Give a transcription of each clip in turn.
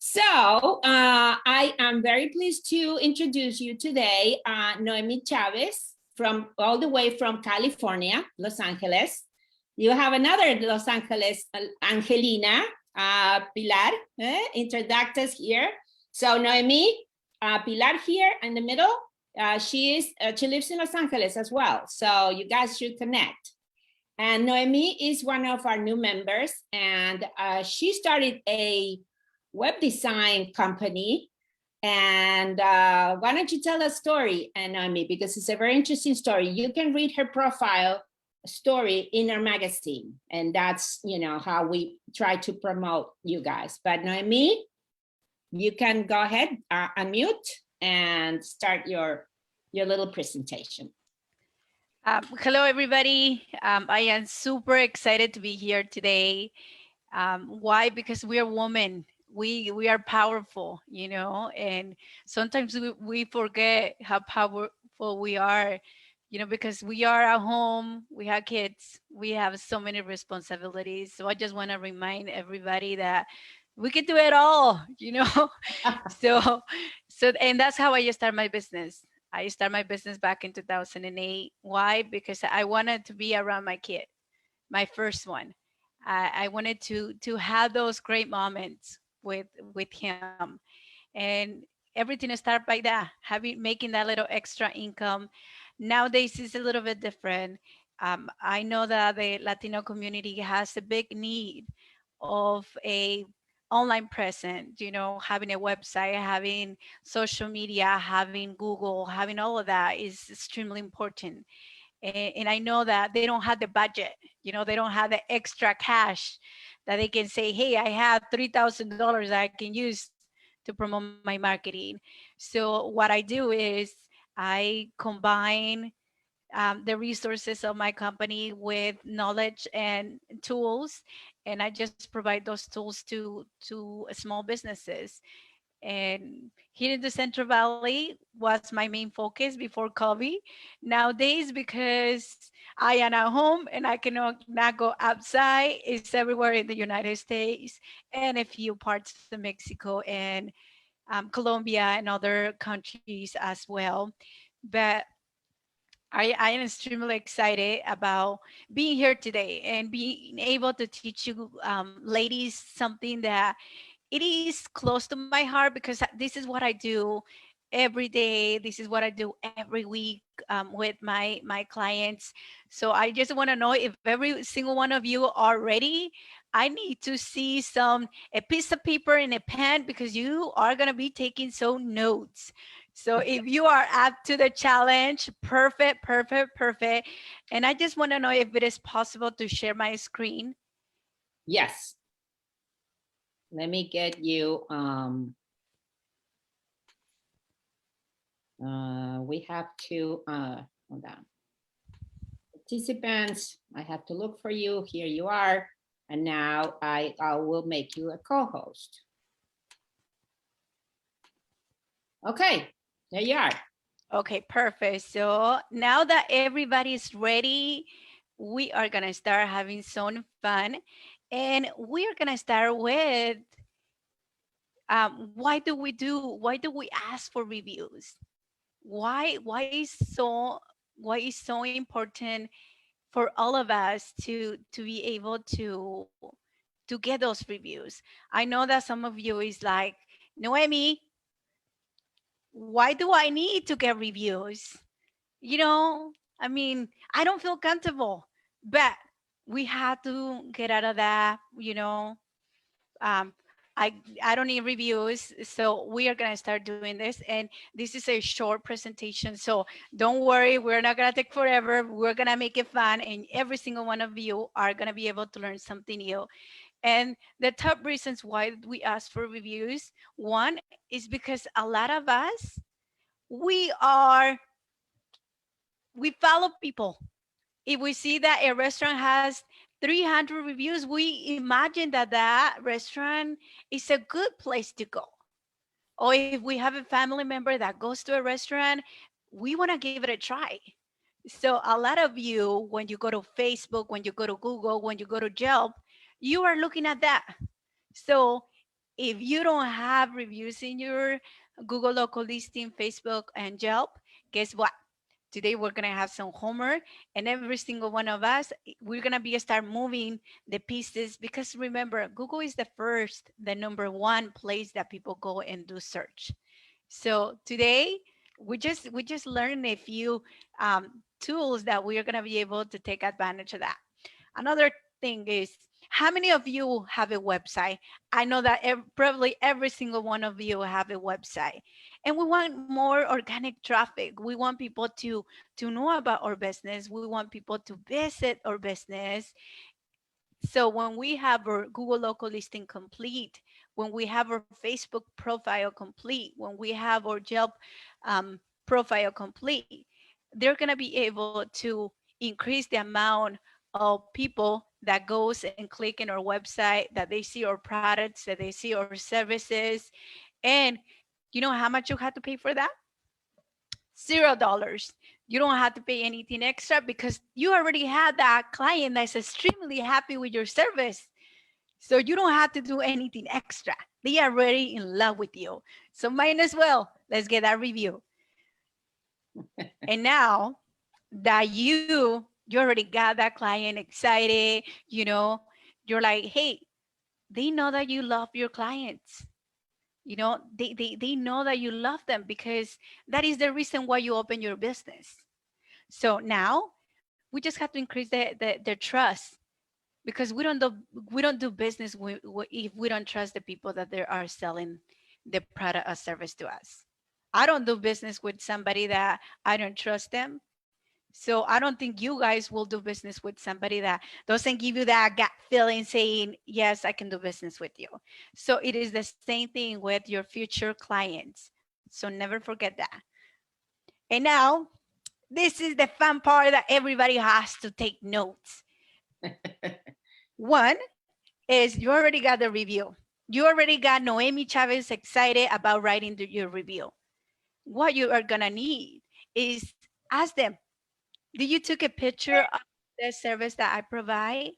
So I am very pleased to introduce you today, Noemi Chavez, from all the way from California, Los Angeles. You have another Los Angeles, Angelina Pilar, introductors here. So Noemi, Pilar here in the middle. She lives in Los Angeles as well. So you guys should connect. And Noemi is one of our new members, and she started a web design company. And why don't you tell a story, Noemi, because it's a very interesting story. You can read her profile story in our magazine, and that's, you know, how we try to promote you guys. But Noemi, you can go ahead, unmute and start your little presentation. Hello, everybody. I am super excited to be here today. Why? Because we are women. We are powerful, you know, and sometimes we forget how powerful we are, you know, because we are at home, we have kids, we have so many responsibilities. So I just want to remind everybody that we can do it all, you know. And that's how I start my business. I started my business back in 2008. Why? Because I wanted to be around my kid, my first one. I wanted to have those great moments with him, and everything started by that, making that little extra income. Nowadays it's a little bit different. I know that the Latino community has a big need of a online presence, you know, having a website, having social media, having Google, having all of that is extremely important. And I know that they don't have the budget, you know, they don't have the extra cash that they can say, hey, I have $3,000 that I can use to promote my marketing. So what I do is I combine the resources of my company with knowledge and tools, and I just provide those tools to small businesses. And here in the Central Valley was my main focus before COVID. Nowadays, because I am at home and I cannot not go outside, it's everywhere in the United States and a few parts of Mexico and Colombia and other countries as well. But I am extremely excited about being here today and being able to teach you ladies something that it is close to my heart, because this is what I do every day. This is what I do every week with my clients. So I just want to know if every single one of you are ready. I need to see a piece of paper and a pen, because you are going to be taking some notes. So if you are up to the challenge, perfect, perfect, perfect. And I just want to know if it is possible to share my screen. Yes. Let me get you, we have to, hold on. Participants, I have to look for you. Here you are. And now I will make you a co-host. Okay, there you are. Okay, perfect. So now that everybody is ready, we are gonna start having some fun. And we are gonna start with why do we ask for reviews? Why is so important for all of us to be able to get those reviews? I know that some of you is like, Noemi, why do I need to get reviews? You know, I mean, I don't feel comfortable, but we have to get out of that, you know. um, I don't need reviews, so we are gonna start doing this, and this is a short presentation, so don't worry, we're not gonna take forever. We're gonna make it fun, and every single one of you are gonna be able to learn something new. And the top reasons why we ask for reviews, one is because a lot of us, we are we follow people. If we see that a restaurant has 300 reviews, we imagine that that restaurant is a good place to go. Or if we have a family member that goes to a restaurant, we want to give it a try. So a lot of you, when you go to Facebook, when you go to Google, when you go to Yelp, you are looking at that. So If you don't have reviews in your Google local listing, Facebook, and Yelp, guess what? Today we're gonna have some homework, and every single one of us, we're gonna be start moving the pieces, because remember, Google is the number one place that people go and do search. So today we just learned a few tools that we are gonna be able to take advantage of that. Another thing is, how many of you have a website? I know that probably every single one of you have a website, and we want more organic traffic. We want people to know about our business. We want people to visit our business. So when we have our Google local listing complete, when we have our Facebook profile complete, when we have our Yelp profile complete, they're gonna be able to increase the amount of people that goes and click in our website, that they see our products, that they see our services. And you know how much you have to pay for that? $0. You don't have to pay anything extra because you already have that client that's extremely happy with your service. So you don't have to do anything extra. They are already in love with you. So might as well, let's get that review. And now that you already got that client excited, you're like, hey, they know that you love your clients. They know that you love them, because that is the reason why you open your business. So now we just have to increase the trust, because we don't do business if we don't trust the people that they are selling the product or service to us. I don't do business with somebody that I don't trust them. So I don't think you guys will do business with somebody that doesn't give you that gut feeling saying, yes, I can do business with you. So it is the same thing with your future clients. So never forget that. And now, this is the fun part that everybody has to take notes. One is, you already got the review. You already got Noemi Chavez excited about writing your review. What you are gonna need is, ask them, did you took a picture of the service that I provide?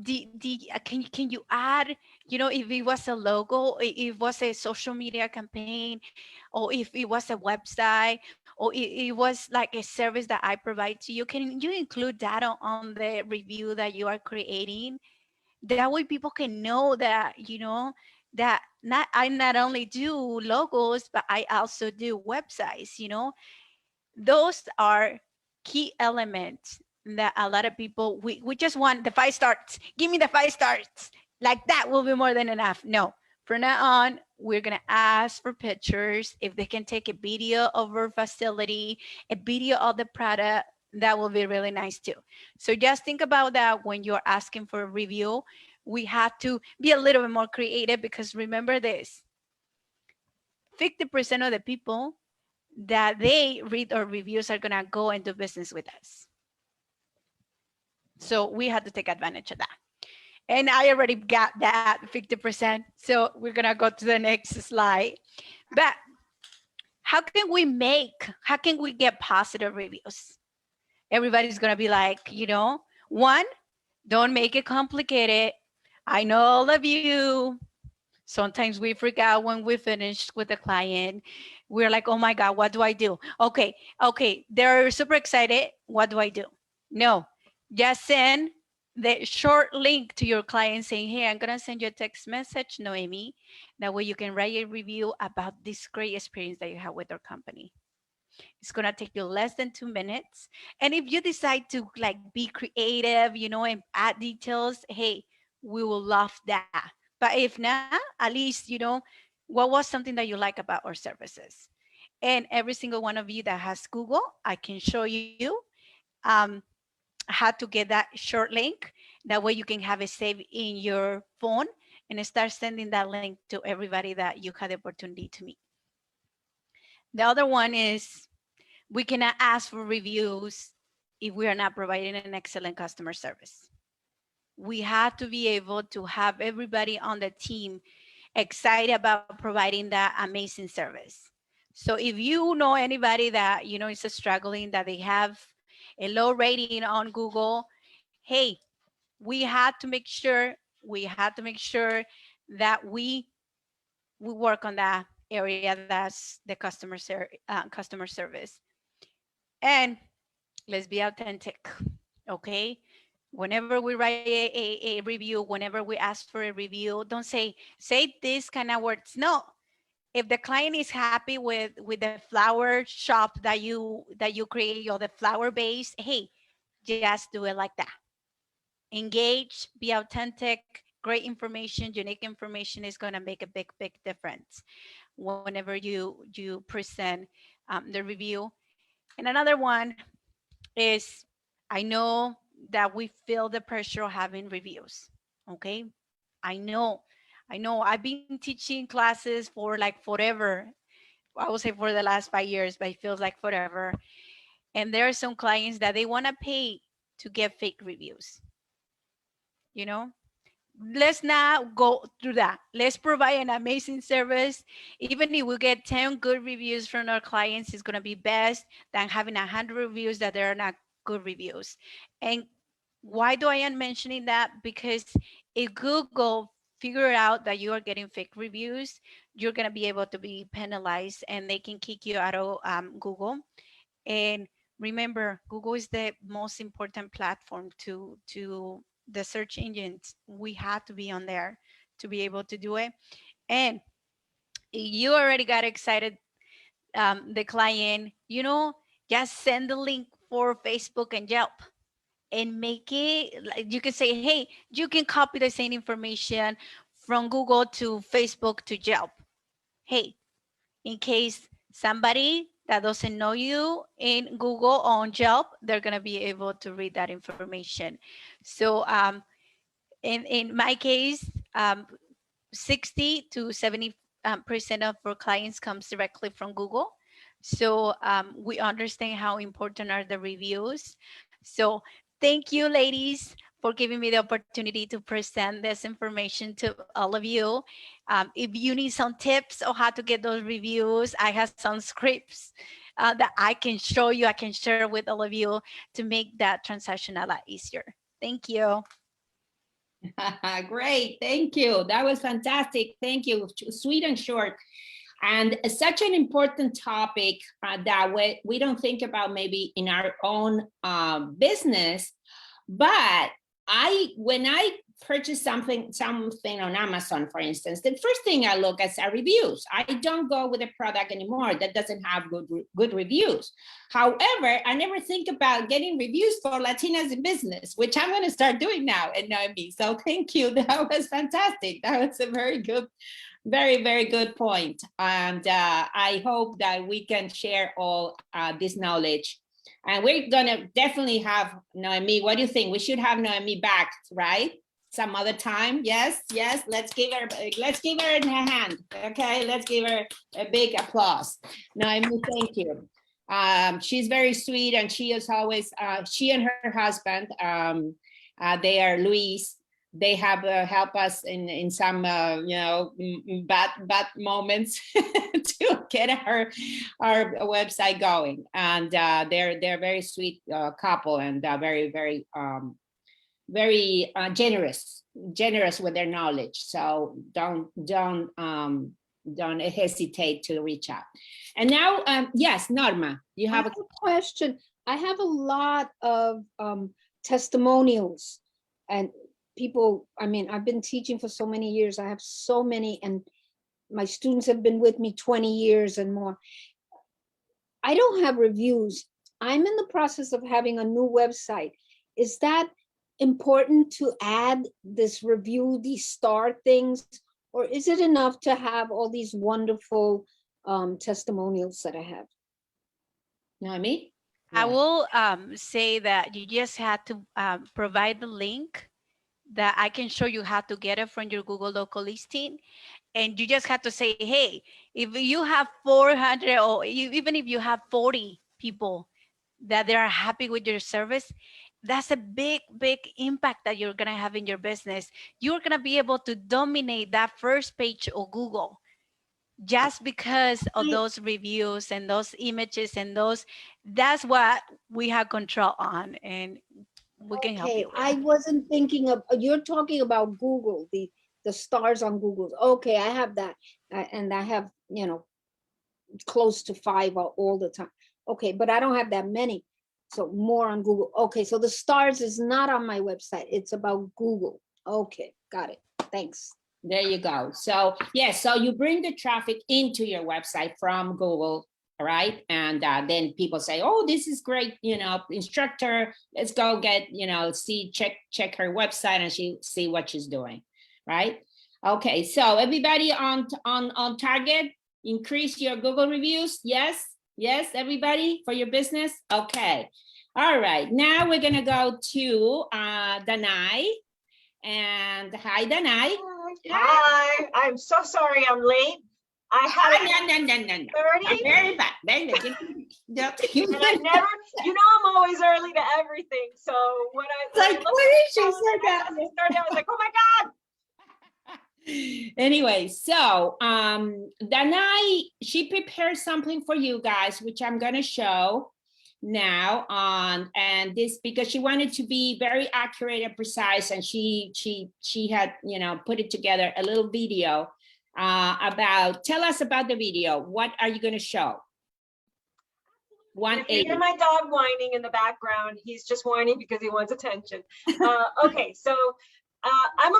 Can you add, if it was a logo, if it was a social media campaign, or if it was a website, or it was like a service that I provide to you, can you include that on the review that you are creating? That way people can know that, that I not only do logos, but I also do websites. Those are key elements that a lot of people, we just want the 5 stars. Give me the 5 stars. Like that will be more than enough. No, from now on, we're gonna ask for pictures. If they can take a video of our facility, a video of the product, that will be really nice too. So just think about that when you're asking for a review. We have to be a little bit more creative, because remember this, 50% of the people that they read our reviews are gonna go and do business with us. So we had to take advantage of that. And I already got that 50%. So we're gonna go to the next slide. But how can we get positive reviews? Everybody's gonna be like, one, don't make it complicated. I know all of you. Sometimes we freak out when we finish with a client. We're like, oh my God, what do I do? Okay, they're super excited. What do I do? No, just send the short link to your client saying, hey, I'm gonna send you a text message, Noemi. That way you can write a review about this great experience that you have with our company. It's gonna take you less than 2 minutes. And if you decide to like be creative, and add details, hey, we will love that. But if not, at least, what was something that you like about our services. And every single one of you that has Google, I can show you um, how to get that short link. That way you can have it saved in your phone and start sending that link to everybody that you had the opportunity to meet. The other one is, we cannot ask for reviews if we are not providing an excellent customer service. We have to be able to have everybody on the team excited about providing that amazing service. So if you know anybody that is struggling, that they have a low rating on Google, hey, we have to make sure that we we work on that area. That's the customer service. And let's be authentic, okay? Whenever we write a review, whenever we ask for a review, don't say these kind of words. No, if the client is happy with the flower shop that you create or the flower base, hey, just do it like that. Engage, be authentic. Great information, unique information is going to make a big difference whenever you present the review. And another one is, I know that we feel the pressure of having reviews. Okay, I know, I've been teaching classes for like forever. I would say for the last 5 years, but it feels like forever. And there are some clients that they want to pay to get fake reviews. You know, let's not go through that. Let's provide an amazing service. Even if we get 10 good reviews from our clients, it's going to be best than having 100 reviews that are not good reviews. And why do I am mentioning that? Because if Google figure out that you are getting fake reviews, you're going to be able to be penalized and they can kick you out of Google. And remember, Google is the most important platform to the search engines. We have to be on there to be able to do it. And you already got excited, the client, just send the link for Facebook and Yelp and make it like you can say, hey, you can copy the same information from Google to Facebook to Yelp. Hey, in case somebody that doesn't know you in Google or on Yelp, they're gonna be able to read that information. So in my case, 60 to 70 percent of our clients comes directly from Google. So we understand how important are the reviews. So thank you, ladies, for giving me the opportunity to present this information to all of you. If you need some tips on how to get those reviews, I have some scripts that I can show you, I can share with all of you to make that transaction a lot easier. Thank you. Great, thank you. That was fantastic. Thank you. Sweet and short. And such an important topic that we don't think about maybe in our own business. But when I purchase something on Amazon, for instance, the first thing I look at are reviews. I don't go with a product anymore that doesn't have good reviews. However, I never think about getting reviews for Latinas in Business, which I'm going to start doing now at Noemi. So thank you. That was fantastic. That was a very good, very good point. And I hope that we can share all this knowledge. And we're gonna definitely have Noemi. What do you think? We should have Noemi back, right? Some other time. Yes. Let's give her a hand. Okay, let's give her a big applause. Noemi, thank you. She's very sweet, and she is always. She and her husband. They are Luis. They have helped us in some bad moments to get our website going, and they're very sweet couple, and very generous with their knowledge. So don't hesitate to reach out. And now, yes, Norma, you have a question. I have a lot of testimonials and people. I mean, I've been teaching for so many years. I have so many, and my students have been with me 20 years and more. I don't have reviews. I'm in the process of having a new website. Is that important to add this review, these star things, or is it enough to have all these wonderful testimonials that I have? Noemi? I will say that you just had to provide the link that I can show you how to get it from your Google local listing. And you just have to say, hey, if you have 400 or even if you have 40 people that they are happy with your service, that's a big impact that you're going to have in your business. You're going to be able to dominate that first page of Google just because of those reviews and those images and that's what we have control on, and we can help you with. I wasn't thinking of, you're talking about Google, the the stars on Google. Okay, I have that. And I have, you know, close to 5 all the time. Okay, but I don't have that many. So more on Google. Okay, so the stars is not on my website. It's about Google. Okay, got it. Thanks. There you go. So yes, so you bring the traffic into your website from Google, right? And then people say, oh, this is great, you know, instructor, let's go get, you know, check her website and see what she's doing, right? Okay, so everybody on target, increase your Google reviews. Yes, everybody for your business. Okay, all right, now we're gonna go to Danai. And hi, Danai. Hi, I'm so sorry I'm late. I had No. 30. Very bad. Very bad. And I never, you know, I'm always early to everything. So when I Like, what is she? started, I was like, oh my God. Anyway, so Danai, she prepared something for you guys, which I'm gonna show now on, and this because she wanted to be very accurate and precise, and she had, you know, put it together a little video about. Tell us about the video. What are you going to show? If you hear my dog whining in the background, he's just whining because he wants attention. Okay, so I'm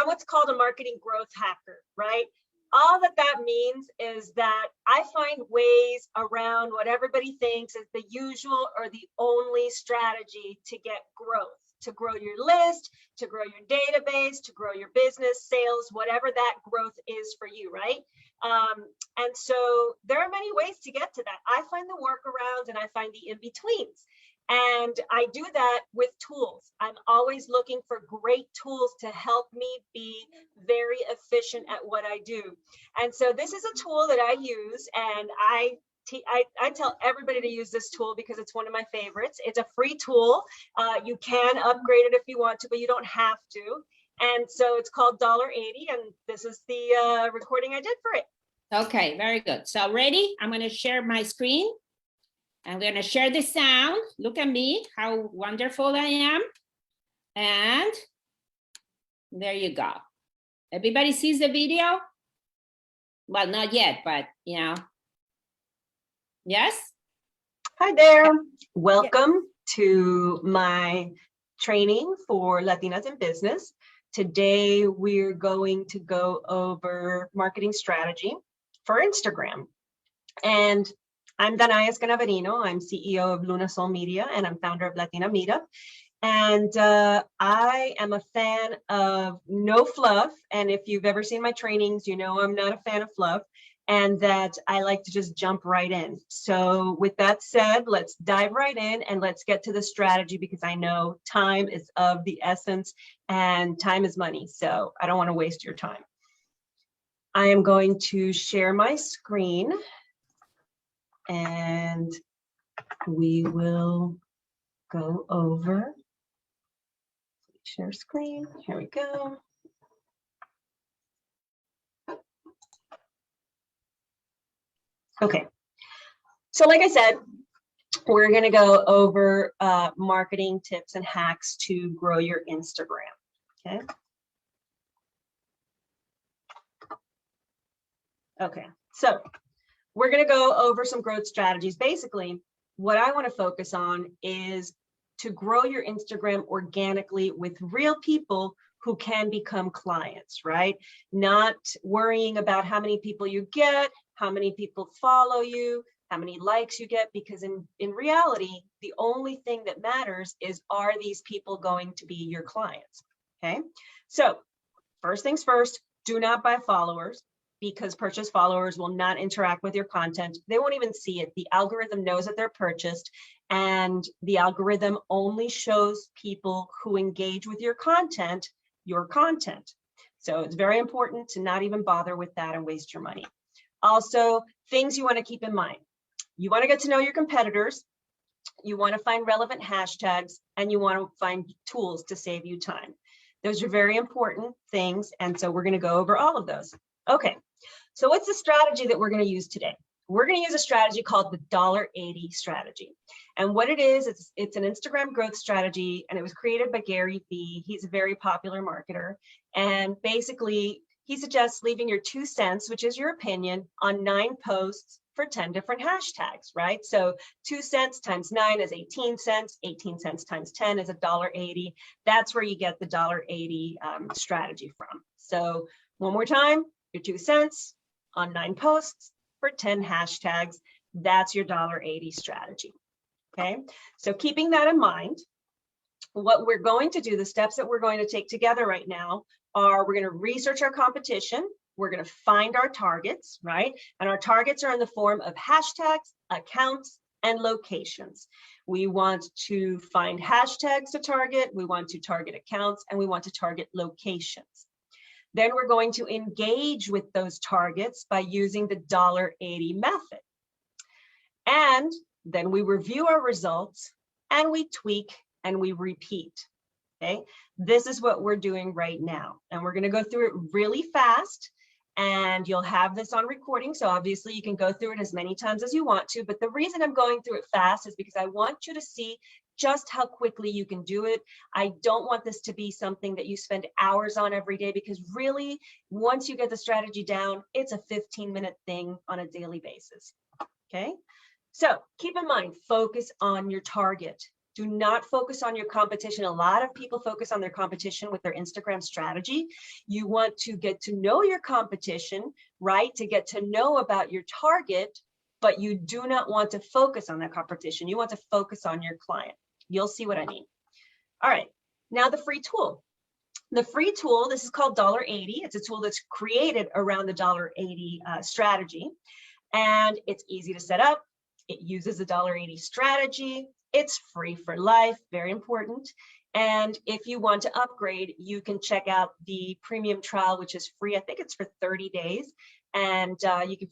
what's called a marketing growth hacker, right? All that means is that I find ways around what everybody thinks is the usual or the only strategy to get growth, to grow your list, to grow your database, to grow your business, sales, whatever that growth is for you, right? And so there are many ways to get to that. I find the workarounds and I find the in-betweens. And I do that with tools. I'm always looking for great tools to help me be very efficient at what I do. And so this is a tool that I use, and I tell everybody to use this tool because it's one of my favorites. It's a free tool. You can upgrade it if you want to, but you don't have to. And so it's called $80, and this is the recording I did for it. Okay, very good. So ready? I'm going to share my screen. I'm going to share the sound. Look at me, how wonderful I am. And there you go. Everybody sees the video? Well, not yet, but you know. Yes? Hi there. Welcome to my training for Latinas in Business. Today, we're going to go over marketing strategy for Instagram. And I'm Danai Escanaverino. I'm CEO of Lunasol Media, and I'm founder of Latina Meetup. And I am a fan of no fluff. And if you've ever seen my trainings, you know I'm not a fan of fluff, and that I like to just jump right in. So with that said, let's dive right in and let's get to the strategy, because I know time is of the essence and time is money. So I don't want to waste your time. I am going to share my screen, and we will go over, share screen, here we go. Okay, so like I said, we're gonna go over marketing tips and hacks to grow your Instagram, okay? Okay, so we're going to go over some growth strategies. Basically, what I want to focus on is to grow your Instagram organically with real people who can become clients, right? Not worrying about how many people you get, how many people follow you, how many likes you get, because in reality, the only thing that matters is, are these people going to be your clients, okay? So first things first, do not buy followers, because purchased followers will not interact with your content. They won't even see it. The algorithm knows that they're purchased, and the algorithm only shows people who engage with your content. So it's very important to not even bother with that and waste your money. Also, things you want to keep in mind. You want to get to know your competitors. You want to find relevant hashtags, and you want to find tools to save you time. Those are very important things. And so we're going to go over all of those. Okay, so what's the strategy that we're going to use today? we're going to use a strategy called the $1.80 strategy. And what it is, it's an Instagram growth strategy, and it was created by Gary Vee. He's a very popular marketer. And basically, he suggests leaving your 2 cents, which is your opinion, on 9 posts for 10 different hashtags, right? So 2 cents times 9 is 18 cents. 18 cents times 10 is $1.80. That's where you get the $1.80 strategy from. So one more time, your 2 cents on 9 posts for 10 hashtags. That's your $1.80 strategy. Okay, so keeping that in mind, what we're going to do, the steps that we're going to take together right now are we're going to research our competition. We're going to find our targets, right? And our targets are in the form of hashtags, accounts, and locations. We want to find hashtags to target, we want to target accounts, and we want to target locations. Then we're going to engage with those targets by using the $1.80 method. And then we review our results and we tweak and we repeat. Okay, this is what we're doing right now. And we're going to go through it really fast, and you'll have this on recording. So obviously you can go through it as many times as you want to, but the reason I'm going through it fast is because I want you to see just how quickly you can do it. I don't want this to be something that you spend hours on every day, because really, once you get the strategy down, it's a 15-minute thing on a daily basis. Okay, so keep in mind, focus on your target. Do not focus on your competition. A lot of people focus on their competition with their Instagram strategy. You want to get to know your competition, right? To get to know about your target, but you do not want to focus on that competition. You want to focus on your client. You'll see what I mean. All right, now the free tool. The free tool, this is called $1.80. It's a tool that's created around the $1.80 strategy, and it's easy to set up. It uses the $1.80 strategy. It's free for life, very important. And if you want to upgrade, you can check out the premium trial, which is free. I think it's for 30 days. And you can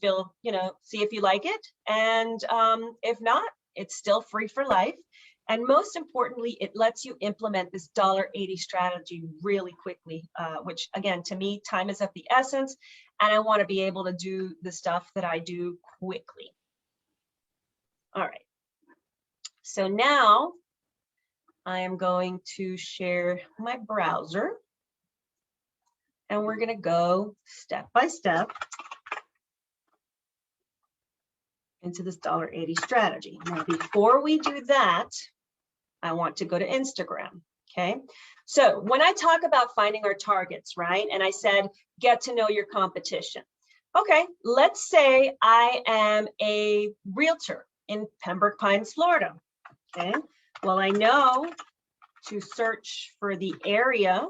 see if you like it. And if not, it's still free for life. And most importantly, it lets you implement this $1.80 strategy really quickly, which again, to me, time is of the essence. And I want to be able to do the stuff that I do quickly. All right. So now I am going to share my browser, and we're going to go step by step into this $1.80 strategy. Now, before we do that, I want to go to Instagram. Okay. So when I talk about finding our targets, right? And I said, get to know your competition. Okay. Let's say I am a realtor in Pembroke Pines, Florida. Okay, well, I know to search for the area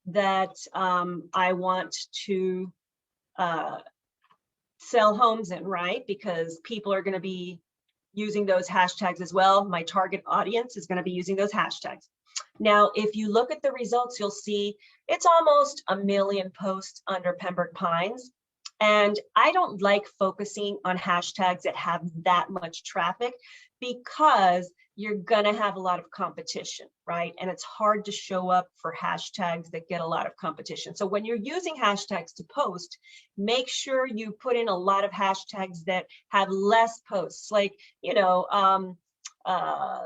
that I want to sell homes in, right? Because people are going to be using those hashtags as well. My target audience is going to be using those hashtags. Now, if you look at the results, you'll see it's almost 1 million posts under Pembroke Pines. And I don't like focusing on hashtags that have that much traffic, because you're going to have a lot of competition, right? And it's hard to show up for hashtags that get a lot of competition. So when you're using hashtags to post, make sure you put in a lot of hashtags that have less posts, like,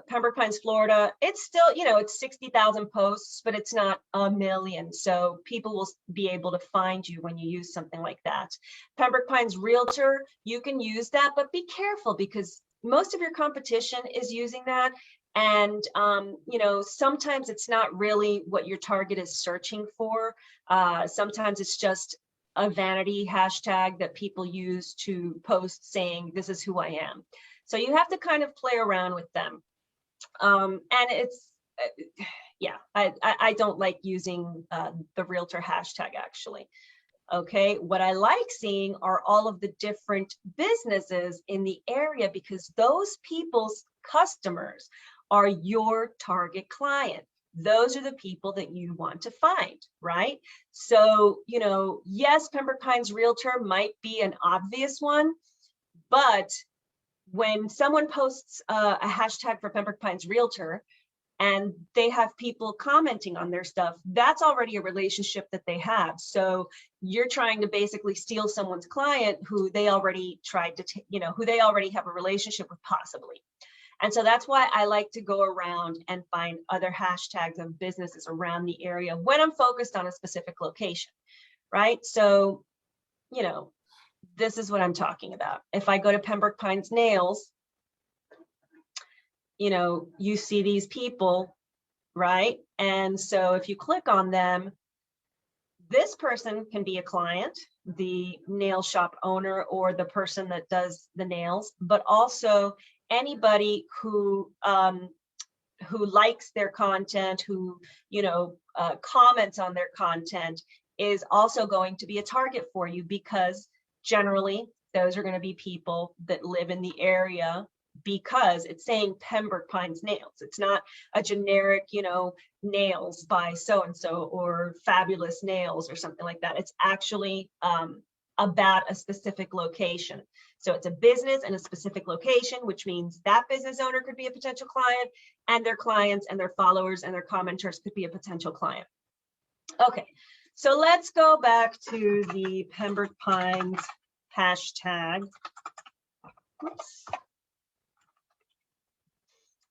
Pembroke Pines, Florida. It's still, it's 60,000 posts, but it's not 1 million. So people will be able to find you when you use something like that. Pembroke Pines Realtor, you can use that, but be careful, because most of your competition is using that. And, sometimes it's not really what your target is searching for. Sometimes it's just a vanity hashtag that people use to post saying, this is who I am. So you have to kind of play around with them. And it's, I don't like using the realtor hashtag, actually. Okay, what I like seeing are all of the different businesses in the area, because those people's customers are your target client. Those are the people that you want to find, right? So, yes, Pembroke Pines Realtor might be an obvious one, but when someone posts a hashtag for Pembroke Pines Realtor, and they have people commenting on their stuff, that's already a relationship that they have. So you're trying to basically steal someone's client who they already tried to, who they already have a relationship with possibly. And so that's why I like to go around and find other hashtags of businesses around the area when I'm focused on a specific location, right? So, this is what I'm talking about. If I go to Pembroke Pines Nails, you see these people, right? And so if you click on them, this person can be a client, the nail shop owner or the person that does the nails, but also anybody who likes their content, who comments on their content is also going to be a target for you, because generally those are going to be people that live in the area, because it's saying Pembroke Pines Nails. It's not a generic, nails by so-and-so or Fabulous Nails or something like that. It's actually about a specific location. So it's a business and a specific location, which means that business owner could be a potential client, and their clients and their followers and their commenters could be a potential client. Okay, so let's go back to the Pembroke Pines hashtag. Oops.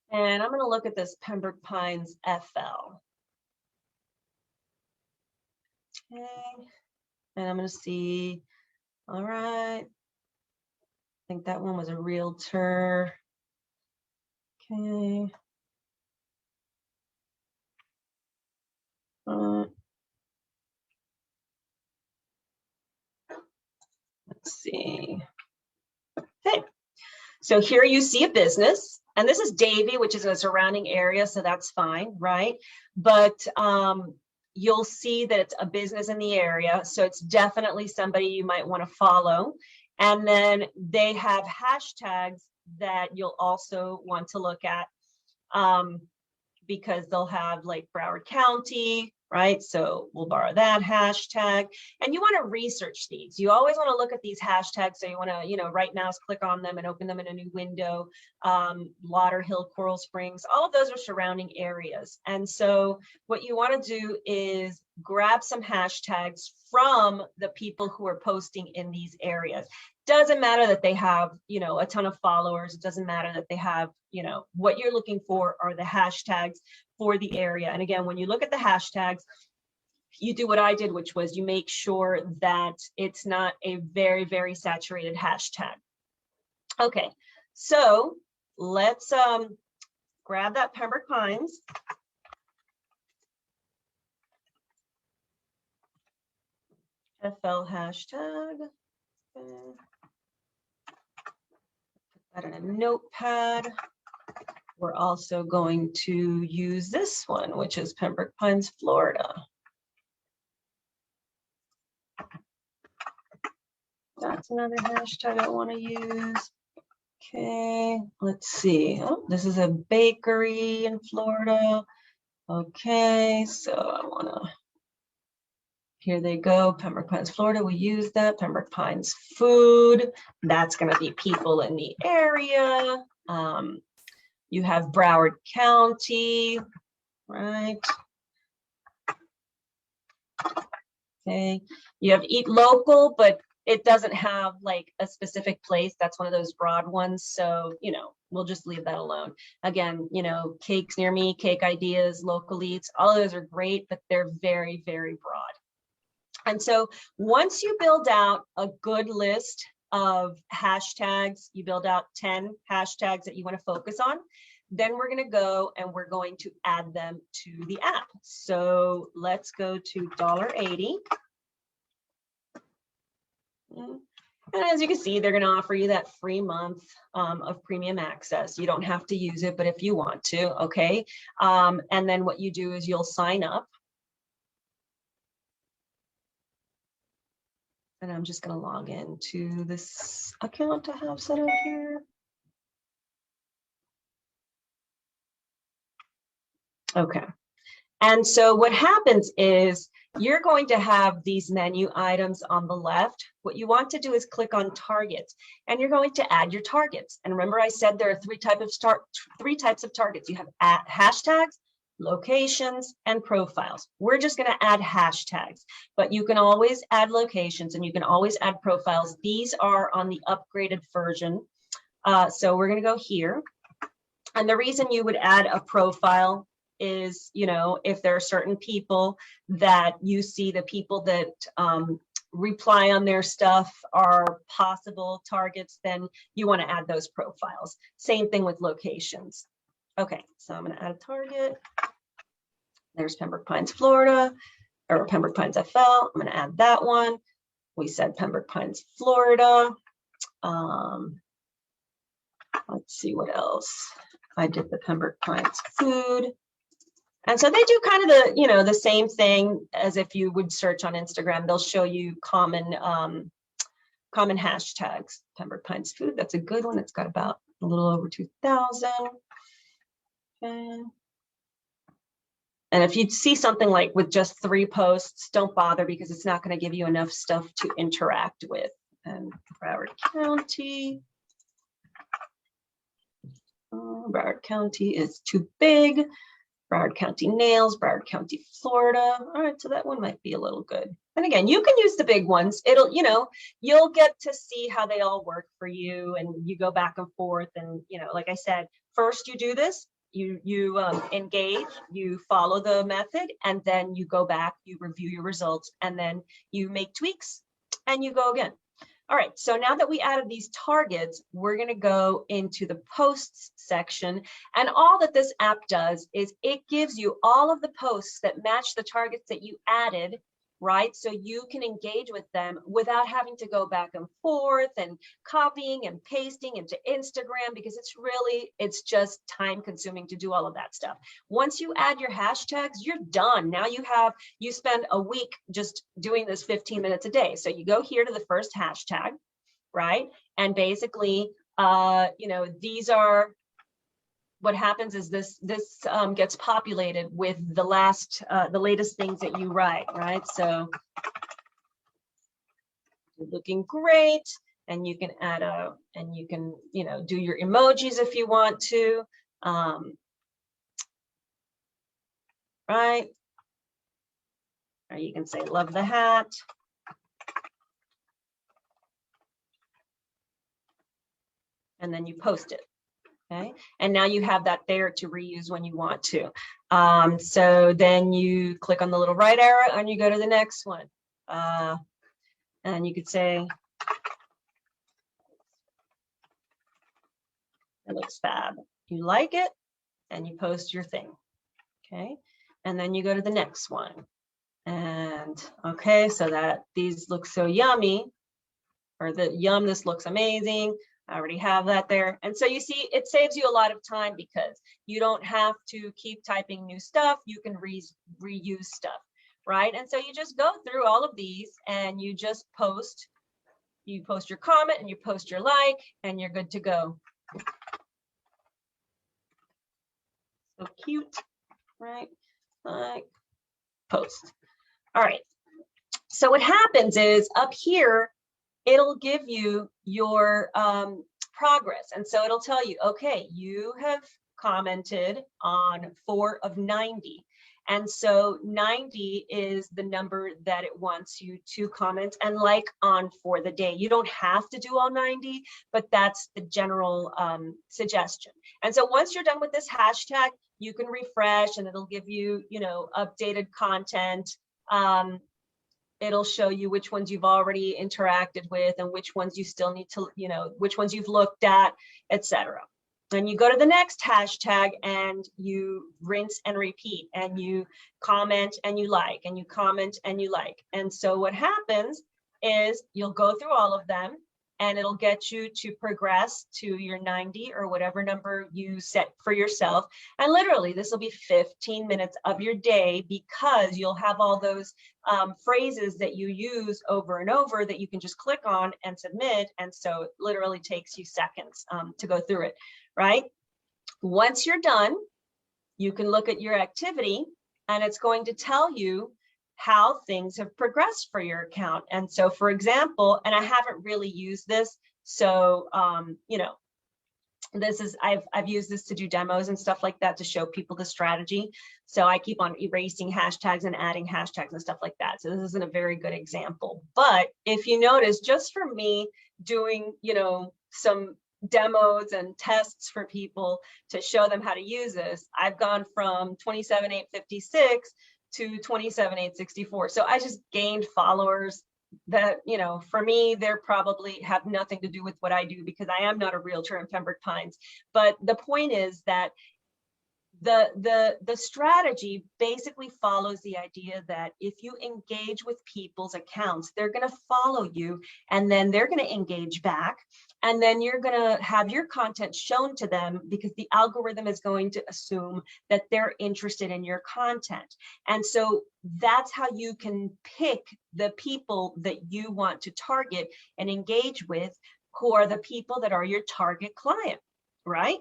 And I'm going to look at this Pembroke Pines FL. Okay, and I'm going to see, all right. I think that one was a realtor. Okay. Let's see. Okay. So here you see a business, and this is Davie, which is a surrounding area, so that's fine, right? But you'll see that it's a business in the area, so it's definitely somebody you might want to follow. And then they have hashtags that you'll also want to look at, because they'll have like Broward County, right? So we'll borrow that hashtag. And you want to research these. You always want to look at these hashtags. So you want to, right mouse click on them and open them in a new window. Lauderhill, Coral Springs, all of those are surrounding areas. And so what you want to do is grab some hashtags from the people who are posting in these areas. Doesn't matter that they have, a ton of followers. It doesn't matter that they have, what you're looking for are the hashtags for the area. And again, when you look at the hashtags, you do what I did, which was you make sure that it's not a very, very saturated hashtag. Okay, so let's grab that Pembroke Pines. FL hashtag. Put that in a notepad. We're also going to use this one, which is Pembroke Pines, Florida. That's another hashtag I want to use. Okay, let's see. Oh, this is a bakery in Florida. Okay, so I want to, here they go, Pembroke Pines, Florida. We use that. Pembroke Pines food. That's going to be people in the area. You have Broward County, right? Okay, you have Eat Local, but it doesn't have like a specific place. That's one of those broad ones. So, we'll just leave that alone. Again, cakes near me, cake ideas, local eats, all of those are great, but they're very, very broad. And so once you build out a good list of hashtags, you build out 10 hashtags that you want to focus on, then we're going to go and we're going to add them to the app. So let's go to $1.80. And as you can see, they're going to offer you that free month of premium access. You don't have to use it, but if you want to, okay. And then what you do is you'll sign up. And I'm just going to log into this account I have set up here. Okay. And so what happens is you're going to have these menu items on the left. What you want to do is click on targets, and you're going to add your targets. And remember, I said there are three types of targets. You have hashtags, locations, and profiles. We're just going to add hashtags, but you can always add locations and you can always add profiles. These are on the upgraded version. So we're going to go here. And the reason you would add a profile is, you know, if there are certain people that you see, the people that reply on their stuff are possible targets, then you want to add those profiles. Same thing with locations. Okay, so I'm going to add a target. There's Pembroke Pines, Florida, or Pembroke Pines FL. I'm going to add that one. We said Pembroke Pines, Florida. Let's see what else. I did the Pembroke Pines food. And so they do kind of the, you know, the same thing as if you would search on Instagram. They'll show you common hashtags. Pembroke Pines food, that's a good one. It's got about a little over 2,000. Okay. And if you see something like with just 3 posts, don't bother, because it's not going to give you enough stuff to interact with. And Broward County. Broward County is too big. Broward County nails, Broward County, Florida. All right, so that one might be a little good. And again, you can use the big ones. It'll, you know, you'll get to see how they all work for you, and you go back and forth. And, you know, like I said, first you do this, you engage, you follow the method, and then you go back, you review your results, and then you make tweaks and you go again. All right, so now that we added these targets, we're going to go into the posts section. And all that this app does is it gives you all of the posts that match the targets that you added, right? So you can engage with them without having to go back and forth and copying and pasting into Instagram, because it's just time consuming to do all of that stuff. Once you add your hashtags, you're done. Now you spend a week just doing this 15 minutes a day. So you go here to the first hashtag, right? And basically, you know, these are, what happens is this gets populated with the latest things that you write, right? So you're looking great, and you can add and you can, you know, do your emojis if you want to, right? Or you can say, love the hat. And then you post it. Okay, and now you have that there to reuse when you want to. So then you click on the little right arrow and you go to the next one. And you could say, it looks fab. You like it, and you post your thing. Okay, and then you go to the next one. And okay, so that these look so yummy, or the yum, this looks amazing. I already have that there. And so you see, it saves you a lot of time because you don't have to keep typing new stuff. You can reuse stuff, right? And so you just go through all of these and you just post. You post your comment and you post your like, and you're good to go. So cute, right? Like, post. All right. So what happens is up here, it'll give you your progress. And so it'll tell you, okay, you have commented on 4 of 90. And so 90 is the number that it wants you to comment and like on for the day. You don't have to do all 90, but that's the general suggestion. And so once you're done with this hashtag, you can refresh and it'll give you, you know, updated content. It'll show you which ones you've already interacted with and which ones you still need to, you know, which ones you've looked at, etc. And you go to the next hashtag and you rinse and repeat, and you comment and you like, and you comment and you like. And so what happens is you'll go through all of them, and it'll get you to progress to your 90 or whatever number you set for yourself. And literally, this will be 15 minutes of your day, because you'll have all those phrases that you use over and over that you can just click on and submit. And so it literally takes you seconds to go through it, right? Once you're done, you can look at your activity, and it's going to tell you how things have progressed for your account. And so, for example, and I haven't really used this, so you know, this is I've used this to do demos and stuff like that to show people the strategy. So I keep on erasing hashtags and adding hashtags and stuff like that. So this isn't a very good example. But if you notice, just for me doing, you know, some demos and tests for people to show them how to use this, I've gone from 27,856 to 27,864. So I just gained followers that, you know, for me, they're probably have nothing to do with what I do, because I am not a realtor in Pembroke Pines. But the point is that the strategy basically follows the idea that if you engage with people's accounts, they're going to follow you, and then they're going to engage back, and then you're going to have your content shown to them, because the algorithm is going to assume that they're interested in your content. And so that's how you can pick the people that you want to target and engage with, who are the people that are your target client, right?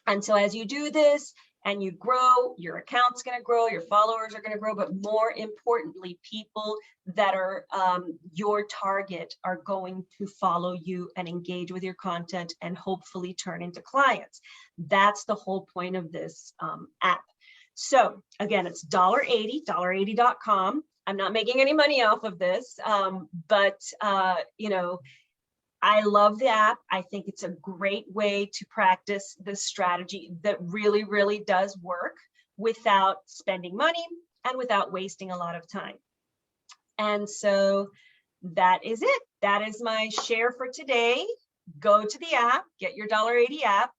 And so as you do this and you grow, your account's going to grow, your followers are going to grow, but more importantly, people that are your target are going to follow you and engage with your content and hopefully turn into clients. That's the whole point of this app. So again, it's $80, $80.com. I'm not making any money off of this, but you know, I love the app. I think it's a great way to practice this strategy that really, really does work without spending money and without wasting a lot of time. And so that is it. That is my share for today. Go to the app, get your $80 app,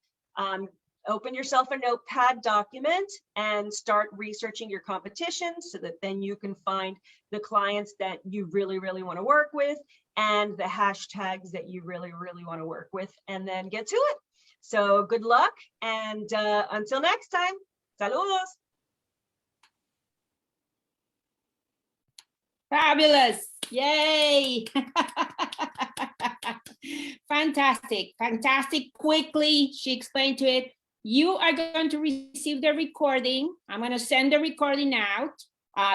open yourself a notepad document and start researching your competition, so that then you can find the clients that you really, really want to work with and the hashtags that you really, really want to work with, and then get to it. So good luck, and until next time, saludos. Fabulous. Yay. Fantastic. Fantastic. Quickly, she explained to it. You are going to receive the recording. I'm going to send the recording out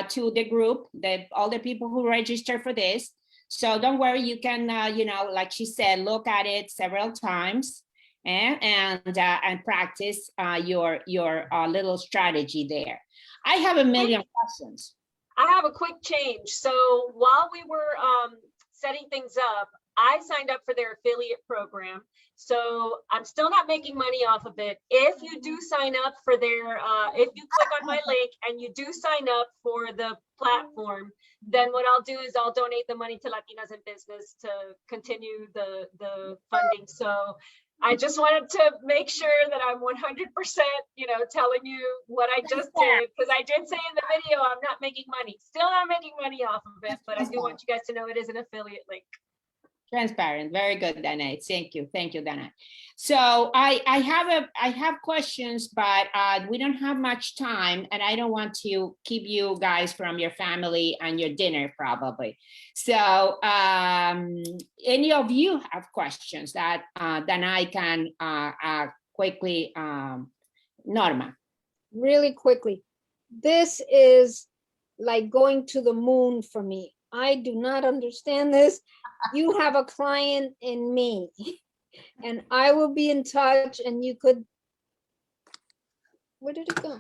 to the group, all the people who register for this. So don't worry, you can, you know, like she said, look at it several times and practice your little strategy there. I have a million questions. I have a quick change. So while we were setting things up, I signed up for their affiliate program. So I'm still not making money off of it. If you do sign up for their, if you click on my link and you do sign up for the platform, then what I'll do is I'll donate the money to Latinas in Business to continue the funding. So I just wanted to make sure that I'm 100%, you know, telling you what I just did, because I did say in the video, I'm not making money, still not making money off of it, but I do want you guys to know it is an affiliate link. Transparent. Very good, Dana. Thank you. Thank you, Dana. So I have questions, but we don't have much time, and I don't want to keep you guys from your family and your dinner probably. So any of you have questions that then I can quickly, Norma. Really quickly. This is like going to the moon for me. I do not understand this. You have a client in me, and I will be in touch, and you could, where did it go?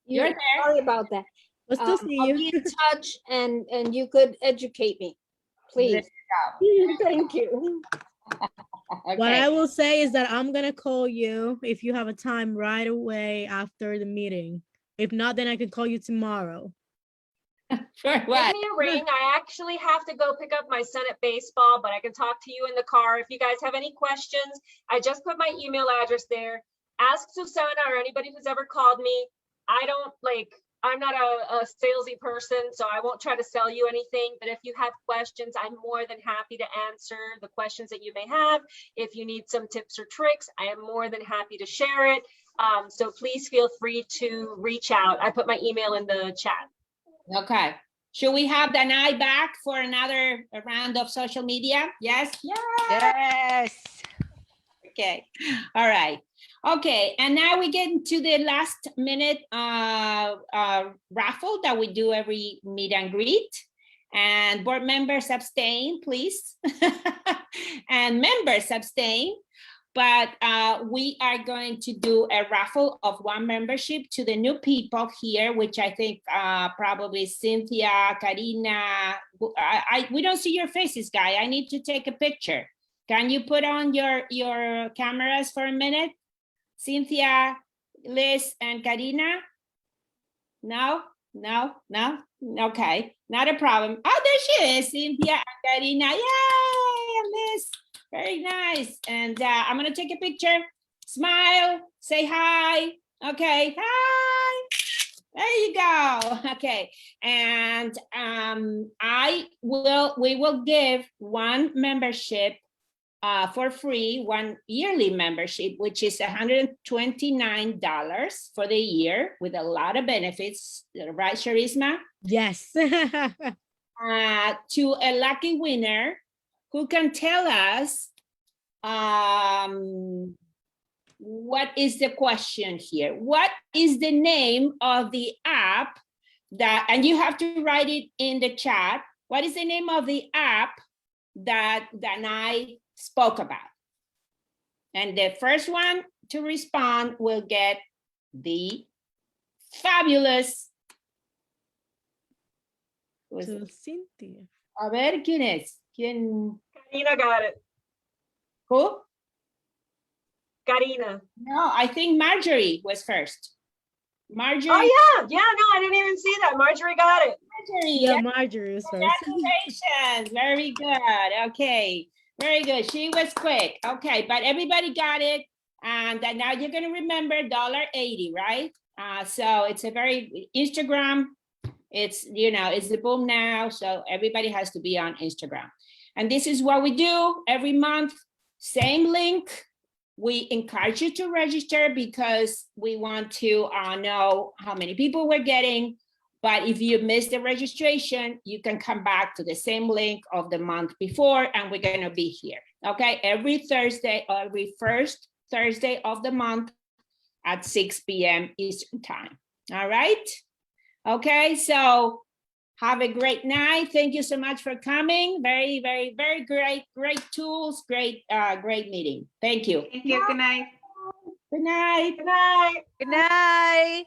You're there. Sorry about that. We'll still see I'll you. be in touch, and you could educate me, please. Thank you. Okay. What I will say is that I'm gonna call you if you have a time right away after the meeting. If not, then I can call you tomorrow. For Give what? me a ring. I actually have to go pick up my son at baseball, but I can talk to you in the car. If you guys have any questions, I just put my email address there. Ask Susana or anybody who's ever called me. I'm not a salesy person, so I won't try to sell you anything. But if you have questions, I'm more than happy to answer the questions that you may have. If you need some tips or tricks, I am more than happy to share it. So please feel free to reach out. I put my email in the chat. Okay. Should we have Danai back for another round of social media? Yes? Yeah. Yes. Okay. All right. Okay, and now we get into the last minute raffle that we do every meet and greet. And board members abstain, please. And members abstain. But we are going to do a raffle of one membership to the new people here, which I think probably Cynthia, Karina. We don't see your faces, Guy. I need to take a picture. Can you put on your cameras for a minute? Cynthia, Liz, and Karina? No, no, no. Okay, not a problem. Oh, there she is, Cynthia and Karina. Yay, Liz. Very nice. And I'm gonna take a picture. Smile, say hi. Okay, hi. There you go. Okay, and we will give one membership for free, one yearly membership, which is $129 for the year with a lot of benefits, right, Charisma? Yes. To a lucky winner who can tell us what is the question here? What is the name of the app that, and you have to write it in the chat. What is the name of the app that I spoke about? And the first one to respond will get the fabulous. To Cynthia. A ver, ¿quién es? ¿Quién? Karina got it. Who? Karina. No, I think Marjorie was first. Marjorie. Oh yeah, yeah. No, I didn't even see that. Marjorie got it. Marjorie. Yeah, Marjorie was first. Congratulations. Very good. Okay. Very good. She was quick. Okay, but everybody got it. And now you're going to remember $1.80, right? So it's a very Instagram. It's, you know, it's the boom now. So everybody has to be on Instagram. And this is what we do every month. Same link. We encourage you to register because we want to know how many people we're getting. But if you miss the registration, you can come back to the same link of the month before, and we're going to be here. Okay, every Thursday, every first Thursday of the month at 6 p.m. Eastern time. All right. Okay, so have a great night. Thank you so much for coming. Very, very, very great tools. Great meeting. Thank you. Thank you. Good night. Good night. Good night. Good night.